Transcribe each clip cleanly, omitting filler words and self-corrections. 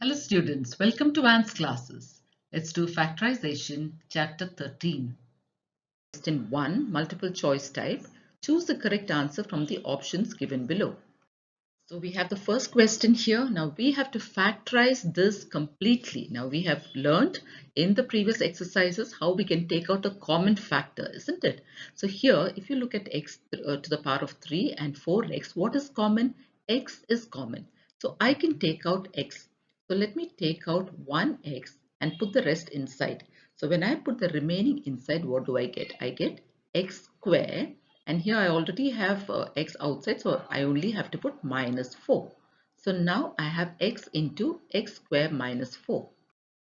Hello students, welcome to Anne's classes. Let's do Factorization, Chapter 13. Question 1, multiple choice type. Choose the correct answer from the options given below. So we have the first question here. Now we have to factorize this completely. Now we have learned in the previous exercises how we can take out a common factor, isn't it? So here, if you look at x to the power of 3 and 4x, what is common? X is common. So I can take out x. So let me take out 1x and put the rest inside. So when I put the remaining inside, what do I get? I get x square. And here I already have x outside, so I only have to put minus 4. So now I have x into x square minus 4.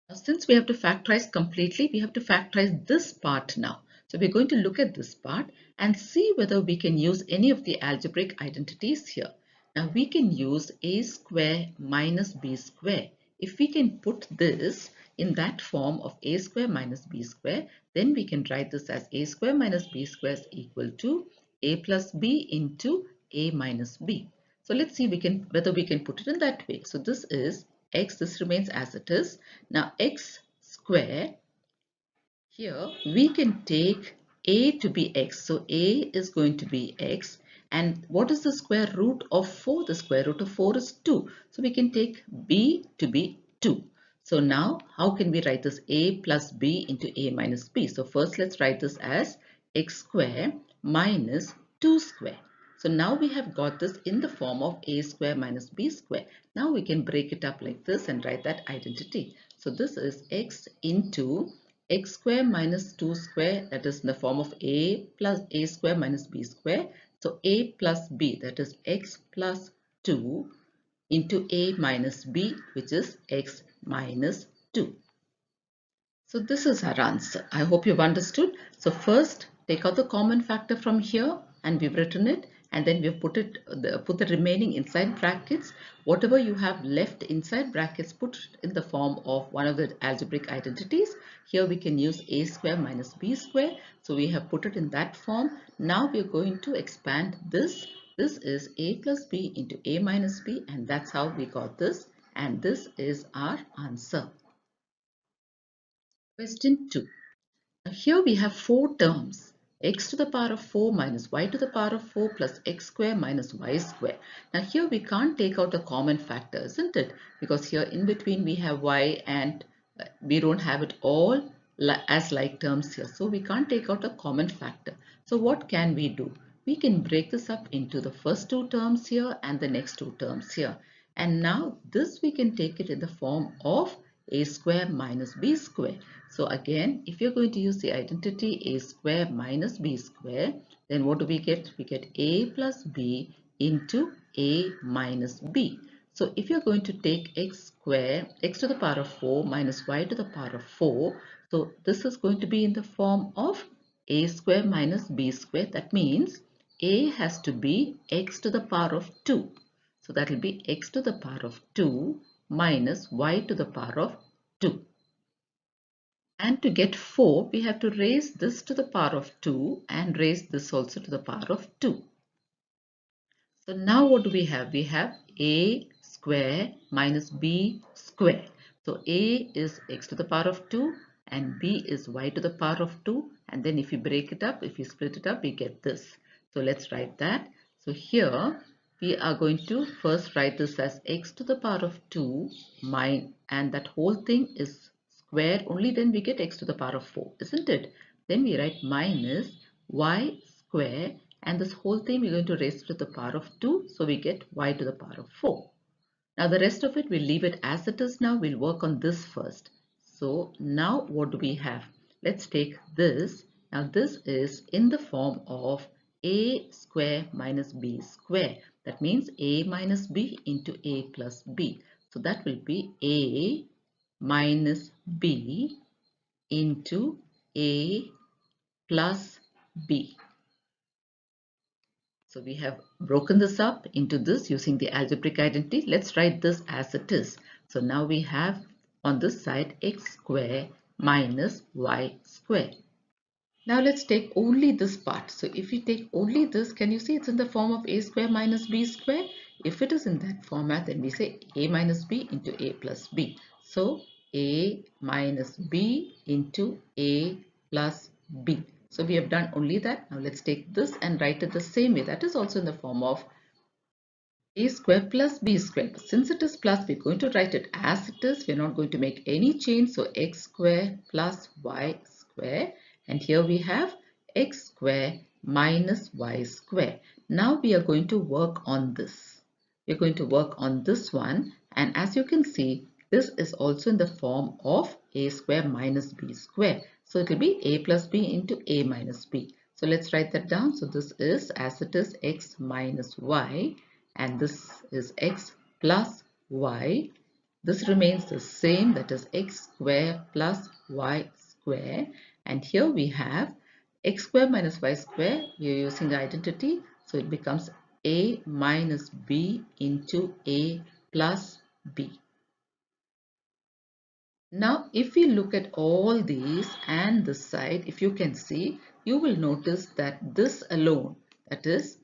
Now, since we have to factorize completely, we have to factorize this part now. So we're going to look at this part and see whether we can use any of the algebraic identities here. Now we can use a square minus b square. If we can put this in that form of a square minus b square, then we can write this as a square minus b square is equal to a plus b into a minus b. So let's see whether we can put it in that way. So this is x, this remains as it is. Now x square, here we can take a to be x. So a is going to be x. And what is the square root of 4? The square root of 4 is 2. So we can take b to be 2. So now how can we write this? A plus b into a minus b. So first let's write this as x square minus 2 square. So now we have got this in the form of a square minus b square. Now we can break it up like this and write that identity. So this is x into x square minus 2 square, that is in the form of a plus a square minus b square. So a plus b, that is x plus 2 into a minus b, which is x minus 2. So this is our answer. I hope you've understood. So first take out the common factor from here and we've written it, and then we've put the remaining inside brackets. Whatever you have left inside brackets, put it in the form of one of the algebraic identities. Here we can use a square minus b square. So we have put it in that form. Now we are going to expand this. This is a plus b into a minus b, and that's how we got this. And this is our answer. Question 2. Now here we have four terms: x to the power of 4 minus y to the power of 4 plus x square minus y square. Now here we can't take out a common factor, isn't it? Because here in between we have y and we don't have it all as like terms here. So we can't take out a common factor. So what can we do? We can break this up into the first two terms here and the next two terms here. And now this we can take it in the form of a square minus b square. So again, if you're going to use the identity a square minus b square, then what do we get? We get a plus b into a minus b. So if you're going to take x square, x to the power of 4 minus y to the power of 4, so this is going to be in the form of a square minus b square. That means a has to be x to the power of 2. So that will be x to the power of 2 minus y to the power of 2. And to get 4, we have to raise this to the power of 2 and raise this also to the power of 2. So now what do we have? We have a square minus b square. So a is x to the power of 2 and b is y to the power of 2. And then if you break it up, if you split it up, we get this. So let's write that. So here we are going to first write this as x to the power of 2 and that whole thing is square, only then we get x to the power of 4, isn't it? Then we write minus y square, and this whole thing we're going to raise to the power of 2, so we get y to the power of 4. Now the rest of it we'll leave it as it is now. We'll work on this first. So now what do we have? Let's take this. Now this is in the form of a square minus b square. That means a minus b into a plus b. So that will be a minus b into a plus b. So we have broken this up into this using the algebraic identity. Let's write this as it is. So now we have on this side x square minus y square. Now let's take only this part. So if we take only this, can you see it's in the form of a square minus b square? If it is in that format, then we say a minus b into a plus b. So a minus b into a plus b. So we have done only that. Now let's take this and write it the same way. That is also in the form of a square plus b square. But since it is plus, we're going to write it as it is. We're not going to make any change. So x square plus y square. And here we have x square minus y square. Now we are going to work on this. We're going to work on this one. And as you can see, this is also in the form of a square minus b square. So it will be a plus b into a minus b. So let's write that down. So this is as it is x minus y, and this is x plus y. This remains the same, that is x square plus y square. And here we have x square minus y square. We are using the identity, so it becomes a minus b into a plus b. Now, if we look at all these and this side, if you can see, you will notice that this alone, that is,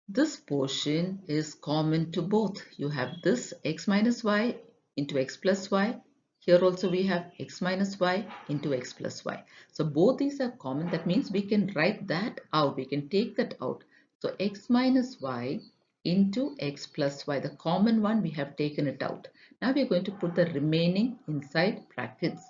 this portion is common to both. You have this x minus y into x plus y. Here also we have x minus y into x plus y. So both these are common. That means we can write that out. We can take that out. So x minus y into x plus y. The common one, we have taken it out. Now we are going to put the remaining inside brackets.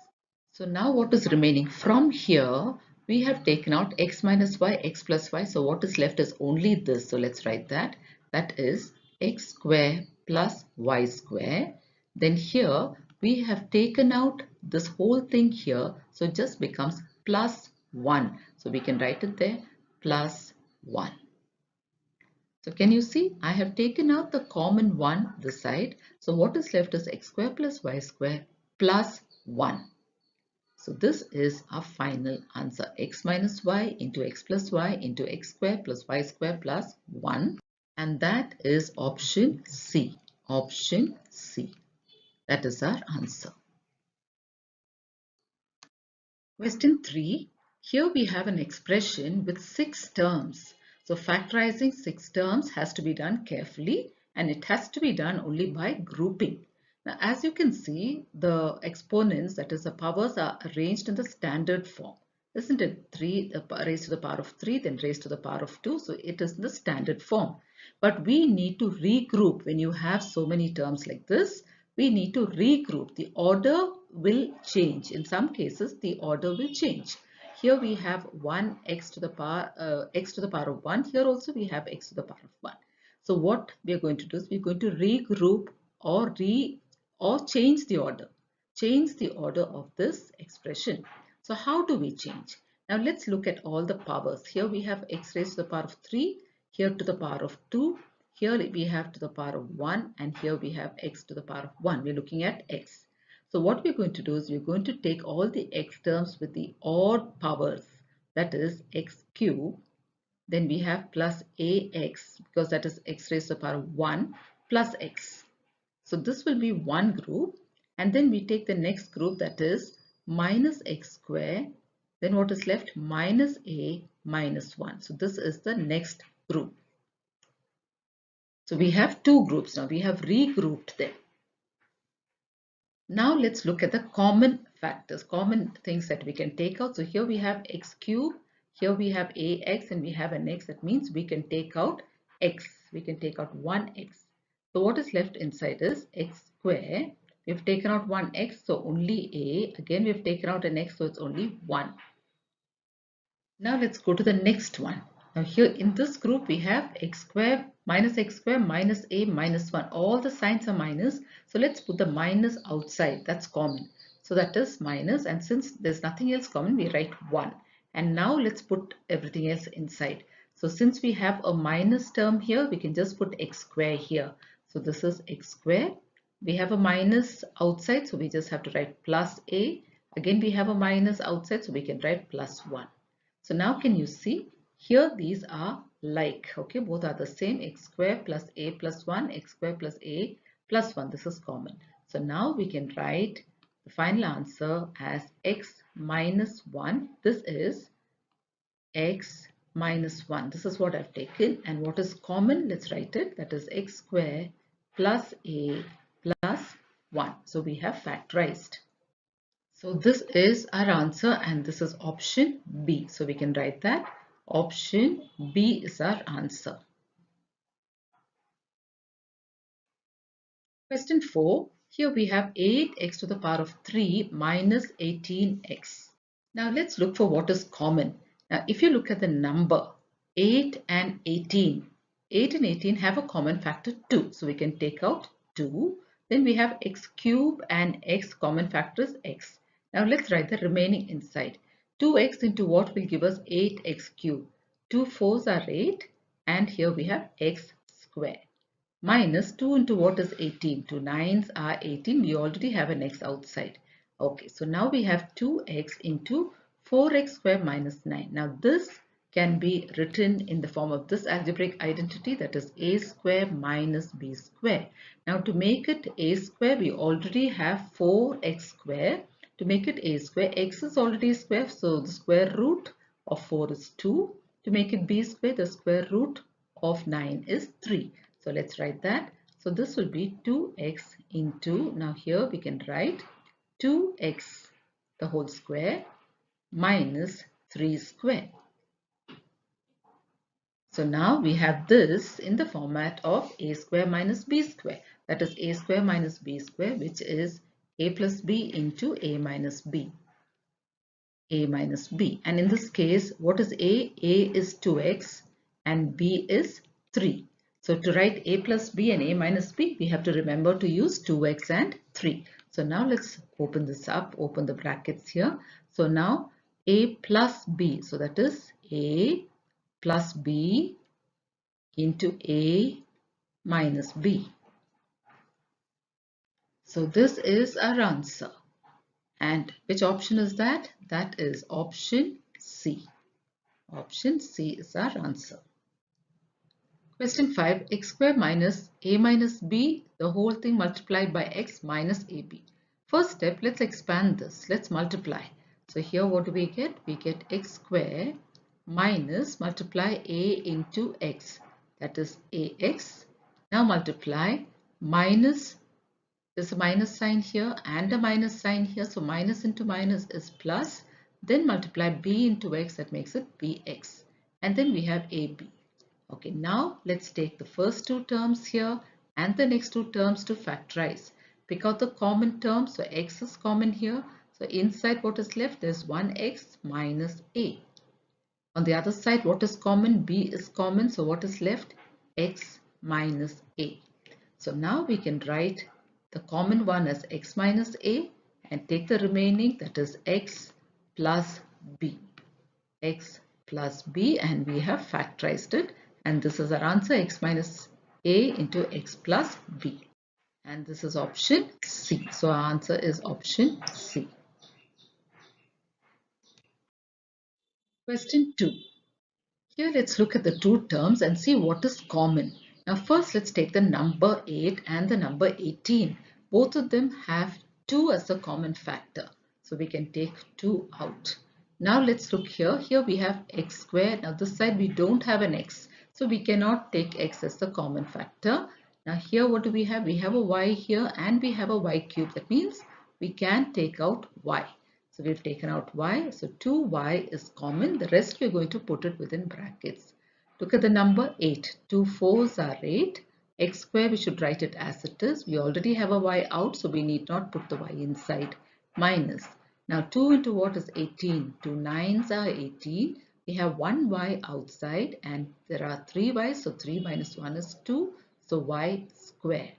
So now what is remaining? From here, we have taken out x minus y, x plus y. So what is left is only this. So let's write that. That is x square plus y square. Then here, we have taken out this whole thing here. So it just becomes plus 1. So we can write it there, plus 1. So can you see? I have taken out the common one this side. So what is left is x square plus y square plus 1. So this is our final answer, x minus y into x plus y into x square plus y square plus 1. And that is option C. Option C. That is our answer. Question 3. Here we have an expression with 6 terms. So factorizing 6 terms has to be done carefully, and it has to be done only by grouping. Now, as you can see, the exponents, that is the powers, are arranged in the standard form. Isn't it? 3 raised to the power of 3, then raised to the power of 2. So it is in the standard form. But we need to regroup. When you have so many terms like this, we need to regroup. The order will change. In some cases, the order will change. Here we have 1 x to the power of 1. Here also we have x to the power of 1. So what we are going to do is we are going to regroup or change the order. Change the order of this expression. So how do we change? Now let's look at all the powers. Here we have x raised to the power of 3, here to the power of 2, here we have to the power of 1, and here we have x to the power of 1. We're looking at x. So what we're going to do is we're going to take all the x terms with the odd powers, that is x cube. Then we have plus ax, because that is x raised to the power of 1 plus x. So this will be one group, and then we take the next group, that is minus x square. Then what is left? Minus a minus 1. So this is the next group. So we have two groups now. We have regrouped them. Now let's look at the common factors, common things that we can take out. So here we have x cube, here we have ax, and we have an x. That means we can take out x. We can take out 1x. So what is left inside is x square. We've taken out 1x, so only a. Again, we've taken out an x, so it's only 1. Now let's go to the next one. Now here in this group we have x square minus a minus 1. All the signs are minus. So let's put the minus outside. That's common. So that is minus, and since there's nothing else common, we write 1. And now let's put everything else inside. So since we have a minus term here, we can just put x square here. So this is x square. We have a minus outside, so we just have to write plus a. Again, we have a minus outside, so we can write plus 1. So now can you see here these are like, okay, both are the same, x square plus a plus 1, x square plus a plus 1. This is common. So now we can write the final answer as x minus 1. This is x minus 1. This is what I've taken. And what is common? Let's write it. That is x square plus a plus 1. So we have factorized. So this is our answer and this is option B. So we can write that option B is our answer. Question 4. Here we have 8x to the power of 3 minus 18x. Now let's look for what is common. Now if you look at the number 8 and 18, 8 and 18 have a common factor 2. So we can take out 2. Then we have x cube and x, common factor is x. Now let's write the remaining inside. 2x into what will give us 8x cube. 2 4s are 8 and here we have x square. Minus 2 into what is 18? 2 9s are 18. We already have an x outside. Okay, so now we have 2x into 4x square minus 9. Now this can be written in the form of this algebraic identity, that is a square minus b square. Now to make it a square, we already have 4x square. To make it a square, x is already a square, so the square root of 4 is 2. To make it b square, the square root of 9 is 3. So let's write that. So this will be 2x into, now here we can write 2x the whole square minus 3 square. So now we have this in the format of a square minus b square. That is a square minus b square, which is a plus b into a minus b. A minus b. And in this case, what is a? A is 2x and b is 3. So to write a plus b and a minus b, we have to remember to use 2x and 3. So now let's open this up, open the brackets here. So now a plus b, so that is a plus b into a minus b. So this is our answer. And which option is that? That is option C. Option C is our answer. Question 5. X square minus a minus b, the whole thing multiplied by x minus ab. First step, let's expand this. Let's multiply. So here what do we get? We get x square minus multiply a into x. That is ax. Now multiply minus, there's a minus sign here and a minus sign here. So minus into minus is plus. Then multiply b into x, that makes it bx. And then we have ab. Okay, now let's take the first two terms here and the next two terms to factorize. Pick out the common term. So x is common here. So inside what is left is 1x minus a. On the other side, what is common? B is common. So what is left? X minus a. So now we can write the common one as x minus a and take the remaining, that is x plus b. X plus b, and we have factorized it. And this is our answer, x minus a into x plus b. And this is option C. So our answer is option C. Question 2. Here let's look at the two terms and see what is common. Now first let's take the number 8 and the number 18. Both of them have 2 as a common factor. So we can take 2 out. Now let's look here. Here we have x squared. Now this side we don't have an x. So we cannot take x as the common factor. Now here what do we have? We have a y here and we have a y cube. That means we can take out y. So we've taken out y. So 2y is common. The rest we're going to put it within brackets. Look at the number 8. 2 4s are 8. X square we should write it as it is. We already have a y out, so we need not put the y inside. Minus. Now 2 into what is 18? 2 9s are 18. We have 1 y outside and there are 3 y's. So 3 minus 1 is 2. So y square.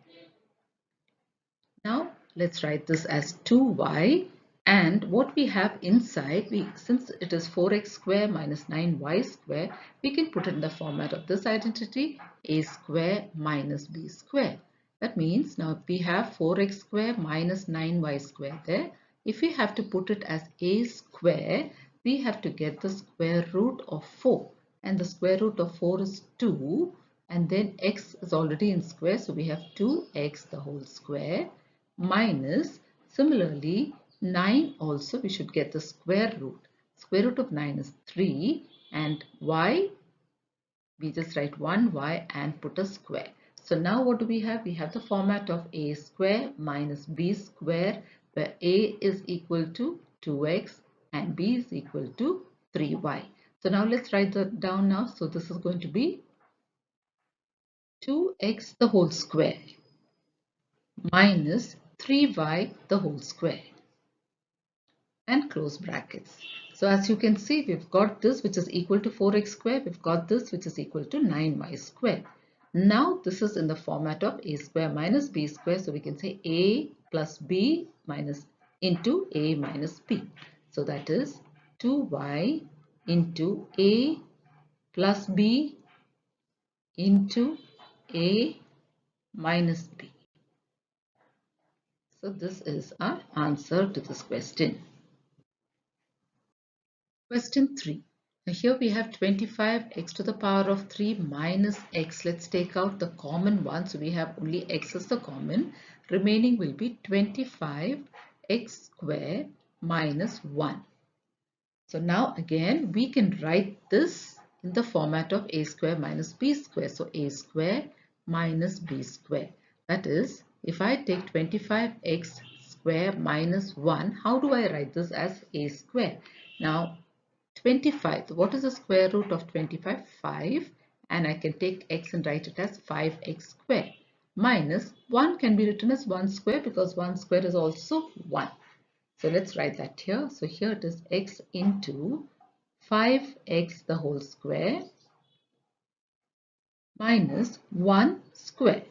Now let's write this as 2y. And what we have inside, since it is 4x square minus 9y square, we can put it in the format of this identity, a square minus b square. That means now we have 4x square minus 9y square there. If we have to put it as a square, we have to get the square root of 4. And the square root of 4 is 2. And then x is already in square, so we have 2x the whole square minus, similarly, 9 also we should get the square root. Square root of 9 is 3 and y, we just write 1y and put a square. So now what do we have? We have the format of a square minus b square, where a is equal to 2x and b is equal to 3y. So now let's write that down now. So this is going to be 2x the whole square minus 3y the whole square, and close brackets. So as you can see, we've got this which is equal to 4x square. We've got this which is equal to 9y square. Now this is in the format of a square minus b square. So we can say a plus b minus into a minus b. So that is 2y into a plus b into a minus b. So this is our answer to this question. Question 3. Now here we have 25x to the power of 3 minus x. Let's take out the common one. So we have only x as the common. Remaining will be 25x square minus 1. So now again we can write this in the format of a square minus b square. So a square minus b square. That is, if I take 25x square minus 1, how do I write this as a square? Now 25. What is the square root of 25? 5. And I can take x and write it as 5x square. Minus 1 can be written as 1 square because 1 square is also 1. So let's write that here. So here it is x into 5x the whole square minus 1 square.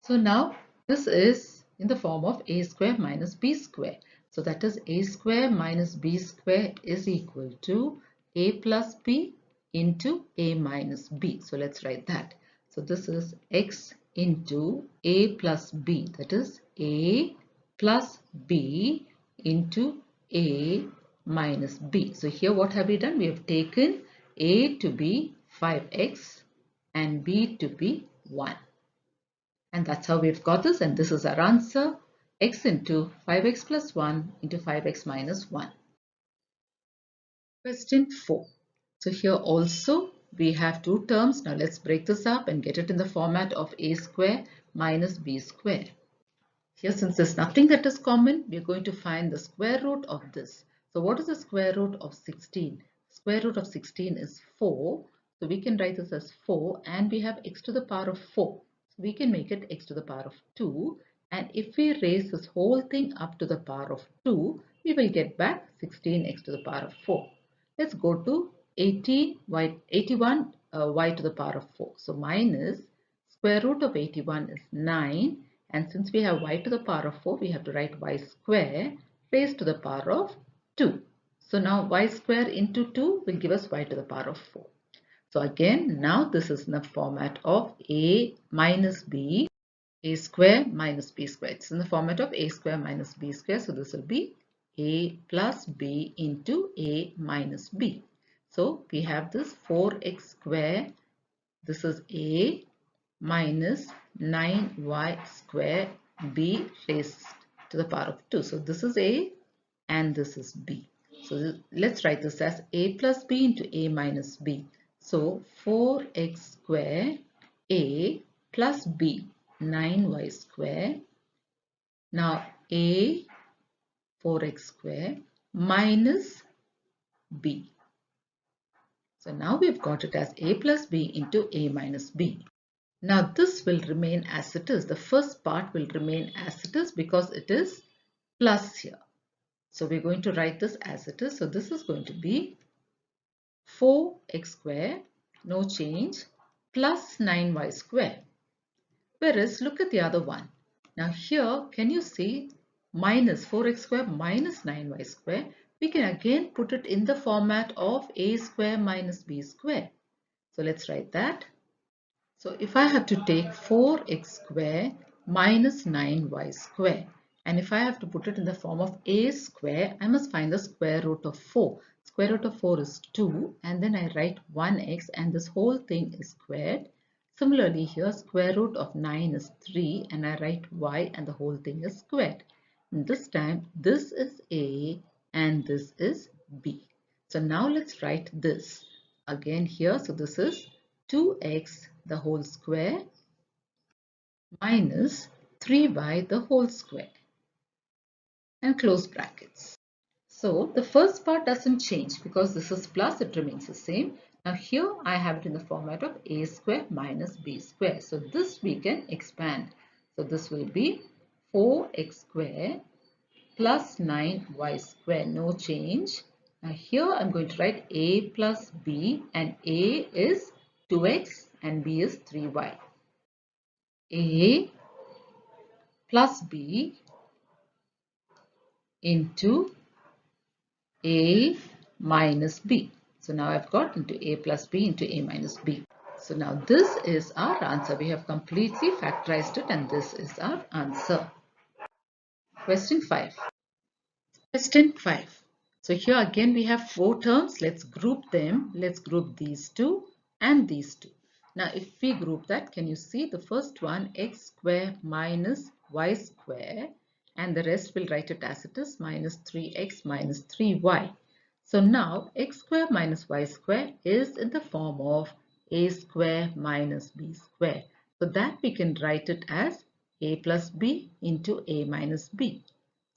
So now this is in the form of a square minus b square. So that is a square minus b square is equal to a plus b into a minus b. So let's write that. So this is x into a plus b. That is a plus b into a minus b. So here what have we done? We have taken a to be 5x and b to be 1. And that's how we've got this, and this is our answer, x into 5x plus 1 into 5x minus 1. Question 4. So here also we have two terms. Now let's break this up and get it in the format of a square minus b square. Here, since there's nothing that is common, we are going to find the square root of this. So what is the square root of 16? Square root of 16 is 4. So we can write this as 4, and we have x to the power of 4. So we can make it x to the power of 2. And if we raise this whole thing up to the power of 2, we will get back 16x to the power of 4. Let's go to 81 y to the power of 4. So minus square root of 81 is 9. And since we have y to the power of 4, we have to write y square raised to the power of 2. So now y square into 2 will give us y to the power of 4. So again, now this is in the format of a minus b, a square minus b square. It's in the format of a square minus b square. So this will be a plus b into a minus b. So we have this 4x square. This is a minus 9y square b raised to the power of 2. So this is a and this is b. So let's write this as a plus b into a minus b. So 4x square a plus b 9y square. Now a 4x square minus b. So now we've got it as a plus b into a minus b. Now this will remain as it is. The first part will remain as it is because it is plus here. So we're going to write this as it is. So this is going to be 4x square, no change, plus 9y square. Whereas look at the other one. Now here, can you see minus 4x square minus 9y square? We can again put it in the format of a square minus b square. So let's write that. So if I have to take 4x square minus 9y square, and if I have to put it in the form of a square, I must find the square root of 4. Square root of 4 is 2, and then I write 1x, and this whole thing is squared. Similarly here, square root of 9 is 3, and I write y, and the whole thing is squared. And this time, this is a and this is b. So now let's write this again here. So this is 2x the whole square minus 3y the whole square and close brackets. So the first part doesn't change because this is plus, it remains the same. Now here I have it in the format of a square minus b square. So this we can expand. So this will be 4x square plus 9y square, no change. Now here I'm going to write a plus b, and a is 2x and b is 3y. A plus b into a minus b. So now I've got into a plus b into a minus b. So now this is our answer. We have completely factorized it and this is our answer. Question 5. Question 5. So here again we have 4 terms. Let's group them. Let's group these two and these two. Now if we group that, can you see the first one, x square minus y square, and the rest we'll write it as it is, minus 3x minus 3y. So now x square minus y square is in the form of a square minus b square. So that we can write it as a plus b into a minus b.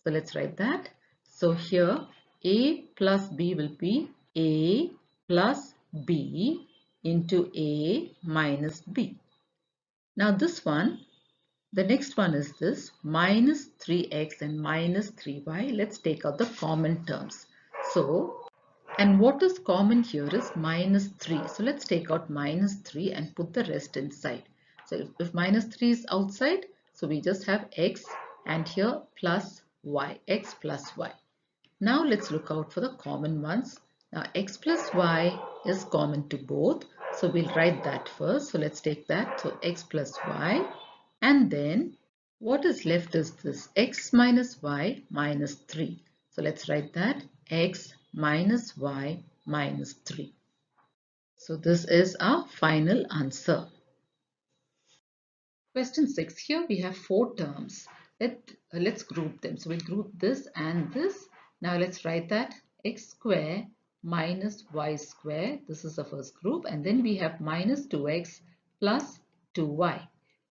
So let's write that. So here a plus b will be a plus b into a minus b. Now this one, the next one is this minus 3x and minus 3y. Let's take out the common terms. So, and what is common here is minus 3. So let's take out minus 3 and put the rest inside. So if minus 3 is outside, so we just have x and here plus y, x plus y. Now let's look out for the common ones. Now x plus y is common to both. So we'll write that first. So let's take that. So x plus y, and then what is left is this x minus y minus 3. So let's write that x minus y minus 3. So this is our final answer. Question 6. Here we have 4 terms. Let's group them. So we'll group this and this. Now let's write that x square minus y square. This is the first group. And then we have minus 2x plus 2y.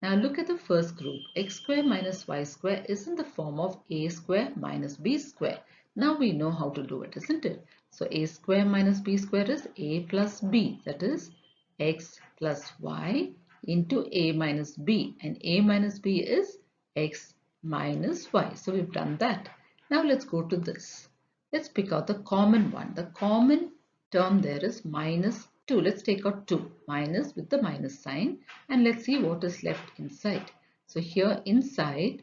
Now look at the first group. X square minus y square is in the form of a square minus b square. Now we know how to do it, isn't it? So a square minus b square is a plus b. That is x plus y into a minus b, and a minus b is x minus y. So we've done that. Now let's go to this. Let's pick out the common one. The common term there is minus 2. Let's take out 2 minus with the minus sign, and let's see what is left inside. So here inside,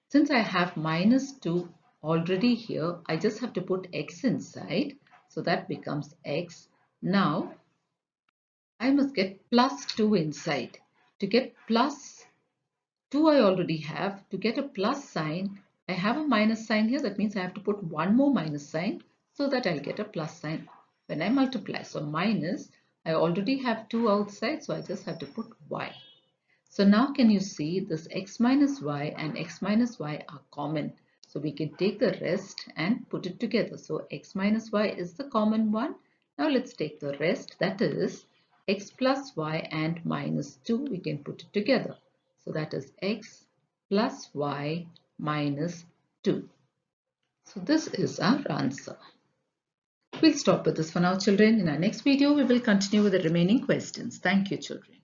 since I have minus 2 already here, I just have to put x inside. So that becomes x. Now I must get plus 2 inside. To get plus 2 I already have. To get a plus sign, I have a minus sign here. That means I have to put one more minus sign so that I'll get a plus sign when I multiply. So minus, I already have 2 outside, so I just have to put y. So now can you see this x minus y and x minus y are common. So we can take the rest and put it together. So x minus y is the common one. Now let's take the rest, that is x plus y and minus 2. We can put it together. So that is x plus y minus 2. So this is our answer. We'll stop with this for now, children. In our next video, we will continue with the remaining questions. Thank you, children.